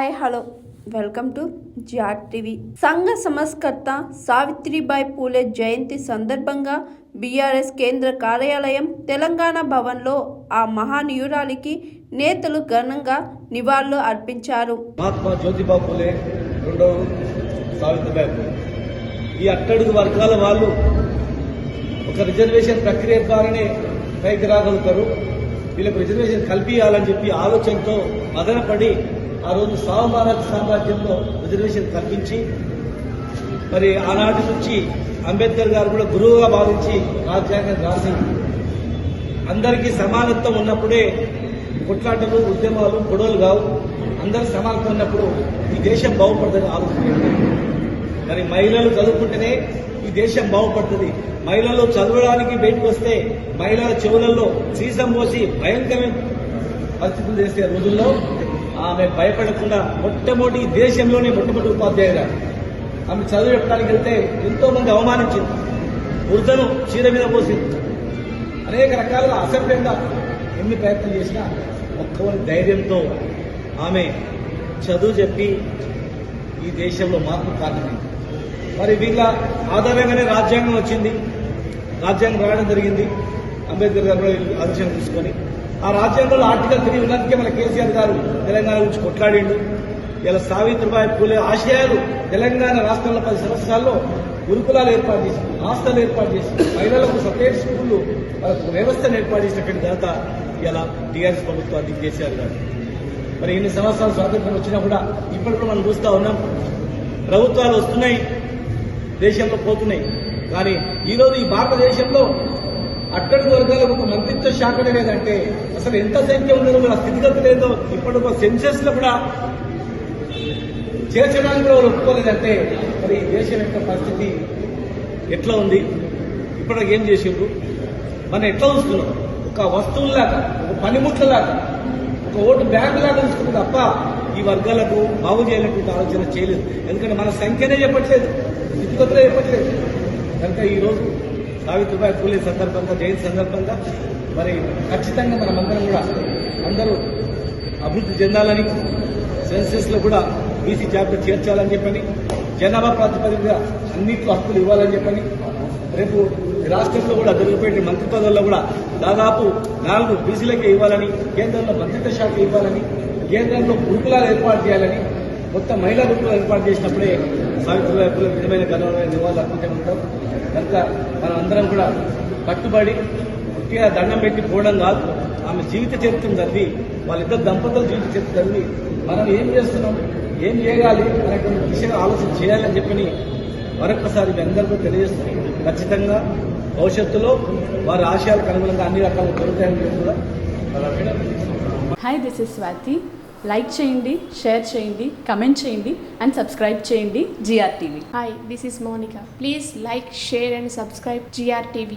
Hi hello welcome to GR TV. సంఘ సంస్కర్త సావిత్రిబాయి పూలే జయంతి సందర్భంగా బీఆర్ఎస్ కేంద్ర కార్యాలయం తెలంగాణ భవన్లో ఆ మహానీయురాలికి నేతలు ఘనంగా నివాళులు అర్పించారు. మహాత్మా జ్యోతిబా పూలే రెండవ సావిత్రిబాయి పూలే ఈ అట్టడుగు వర్గాల వాళ్ళు ఒక రిజర్వేషన్ ప్రక్రియ ద్వారానే పైకి రాగలుగుతారు. వీళ్ళకు రిజర్వేషన్ కల్పించాలని చెప్పి ఆలోచనతో మదనపడి ఆ రోజు సామరాజ సామ్రాజ్యంలో రిజర్వేషన్ కల్పించి మరి ఆనాటి నుంచి అంబేద్కర్ గారు కూడా గురువుగా భావించి రాజ్యాంగం రాసి అందరికీ సమానత్వం ఉన్నప్పుడే కొట్లాటలు ఉద్యమాలు గొడవలు కావు. అందరికి సమానత్వం ఉన్నప్పుడు ఈ దేశం బాగుపడుతుంది ఆలోచన. మరి మహిళలు చదువుకుంటేనే ఈ దేశం బాగుపడుతుంది. మహిళలు చదవడానికి బయటకు వస్తే మహిళల చెవులలో సీసం పోసి భయంకరమైన పరిస్థితులు చేసే రోజుల్లో ఆమె భయపడకుండా మొట్టమొదటి దేశంలోనే మొట్టమొదటి ఉపాధ్యాయులు ఆమె చదువు చెప్పడానికి వెళ్తే ఎంతో మంది అవమానించింది. వృద్ధను చీర మీద పోసింది. అనేక రకాలుగా అసభ్యంగా ఎన్ని ప్రయత్నం చేసినా ఒక్కవని ధైర్యంతో ఆమె చదువు చెప్పి ఈ దేశంలో మార్పు కారణమైంది. మరి వీళ్ళ ఆధారంగానే రాజ్యాంగం వచ్చింది. రాజ్యాంగం రాయడం జరిగింది అంబేద్కర్ గారు ఆదేశం తీసుకొని. ఆ రాజ్యాంగంలో ఆర్టికల్ 3 ఉన్నందుకే మన కేసీఆర్ గారు తెలంగాణ గురించి కొట్లాడిండు. ఇలా సావిత్రిబాయి పూలే ఆశయాలు తెలంగాణ రాష్ట్రంలో 10 సంవత్సరాల్లో గురుకులాలు ఏర్పాటు చేసి, హాస్టల్ ఏర్పాటు చేసి, మహిళలకు సపరేట్ స్కూళ్లు వ్యవస్థను ఏర్పాటు చేసినటువంటి ఘనత ఇలా టీఆర్ఎస్ ప్రభుత్వానికి కేసీఆర్ గారు. మరి ఇన్ని సంవత్సరాలు స్వాతంత్రం వచ్చినా కూడా ఇప్పటికీ మనం చూస్తా ఉన్నాం. ప్రభుత్వాలు వస్తున్నాయి, దేశంలో పోతున్నాయి. కానీ ఈరోజు ఈ భారతదేశంలో అట్టడుగు వర్గాలకు ఒక మంత్రిత్వ శాఖనే లేదంటే అసలు ఎంత సంఖ్య ఉందో కూడా స్థితిగతి లేదో ఇప్పటి ఒక సెన్సెస్ లో కూడా చేర్చడానికి కూడా ఒప్పుకోలేదంటే మరి దేశం యొక్క పరిస్థితి ఎట్లా ఉంది? ఇప్పటికి ఏం చేసిండ్రు? మనం ఎట్లా చూస్తున్నాం? ఒక వస్తువులాగా, ఒక పనిముట్లలాగా, ఒక ఓటు బ్యాంకులాగా చూసుకున్నాం తప్ప ఈ వర్గాలకు బాగు చేయాలనేటువంటి ఆలోచన చేయలేదు. ఎందుకంటే మన సంఖ్యనే చెప్పట్లేదు, స్థితిగతులే చెప్పట్లేదు. కనుక ఈరోజు సావిత్రిబాయి పూలే సందర్భంగా, జయంతి సందర్భంగా మరి ఖచ్చితంగా మనమందరం కూడా అందరూ అభివృద్ధి చెందాలని, సెన్సెస్ లో కూడా బీసీ జాబితా చేర్చాలని చెప్పని, జనాభా ప్రాతిపదికగా అన్నింటిలో హక్కులు ఇవ్వాలని చెప్పని, రేపు రాష్ట్రంలో కూడా జరిగిపోయే మంత్రి పదవుల్లో కూడా దాదాపు 4 బీసీలకే ఇవ్వాలని, కేంద్రంలో మంత్రిత్వ శాఖ ఇవ్వాలని, కేంద్రంలో గురుకులాలు ఏర్పాటు చేయాలని, మొత్తం మహిళా గురుకులాలు ఏర్పాటు చేసినప్పుడే సావిత్రిబాయి పూలే విధమైన ఘనమైన నివాళులు అర్పించే ఉంటాం. కనుక మనం అందరం కూడా కట్టుబడి ముఖ్యంగా దండం పెట్టి పోవడం కాదు, ఆమె జీవిత చరిత్రను చదివి, వాళ్ళిద్దరు దంపతుల జీవిత చరిత్ర చదివి మనం ఏం చేస్తున్నాం, ఏం చేయాలి అనేటువంటి దిశగా ఆలోచన చేయాలని చెప్పని మరొకసారి మీ అందరికీ తెలియజేస్తున్నాం. ఖచ్చితంగా భవిష్యత్తులో వారి ఆశయాలకు అనుగుణంగా అన్ని రకాల దొరుకుతాయని కూడా. Hi, this is Swathi. Like చేయండి, షేర్ చేయండి, కమెంట్ చేయండి అండ్ సబ్స్క్రైబ్ చేయండి GR TV. Hi, this is Monica. Please like, share and subscribe GR TV.